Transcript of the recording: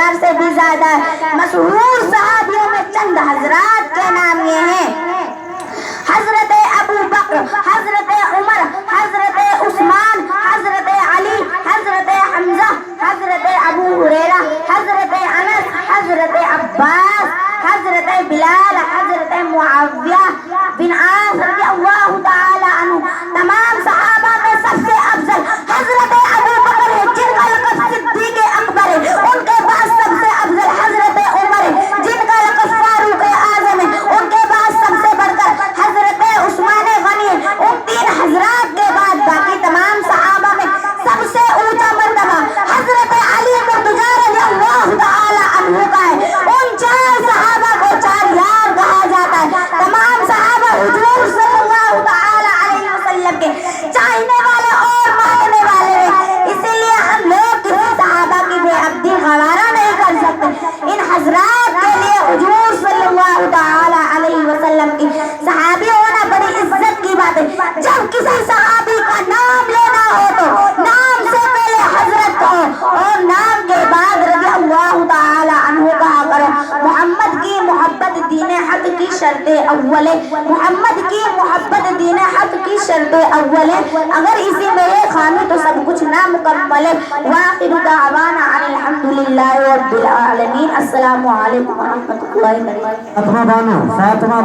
1000 سے بھی زیادہ ہے۔ مشہور صحابیوں میں چند حضرات کے نام یہ ہیں: حضرت ابو بکر، حضرت عمر، حضرت عثمان، حضرت علی، حضرت حمزہ، حضرت ابو ہریرہ، حضرت انس، حضرت عباس، حضرت بلال، حضرت معاویہ بن عاص رضی اللہ تعالی عنہ۔ تمام صحابہ میں سب سے افضل حضرت ابو بکر ہے، جن کا لقب صدیق اکبر ہے۔ ان کے بعد سب سے افضل حضرت عمر ہے، جن کا لقب فاروق اعظم ہے۔ ان کے بعد سب سے بڑھ کر حضرت عثمان غنی ہے۔ ان تین حضرات کے بعد باقی تمام صحابہ میں سب سے اونچا مرتبہ حضرت علی مرتضیٰ رضی اللہ تعالی عنہ کا ہے۔ ان چار صحابہ کو چار یار کہا جاتا ہے۔ تمام صحابہ حضور صلی اللہ تعالی علیہ وسلم کے چاہنے والے اور ماننے والے ہیں، اسی لیے ہم لوگ کسی صحابہ کی بے عبدی گوارا نہیں کر سکتے۔ ان حضرات کے لیے حضور صلی اللہ تعالی علیہ وسلم کی صحابی ہونا بڑی عزت کی بات ہے۔ جب کسی صحابی کا نام لینا ہو تو نام سے پہلے حضرت کہو اور نام کے بعد رضی اللہ تعالی عنہ کہا کرو۔ محمد کی محبت دین حق کی شرط اول ہے۔ محمد کی محبت دین حق کی شرط اول ہے۔ اگر اسی میں یہ خامی تو سب کچھ نامکمل ہے۔ وآخر دعوانا ان الحمدللہ رب العالمین۔ السلام علیکم ورحمۃ اللہ وبرکاتہ۔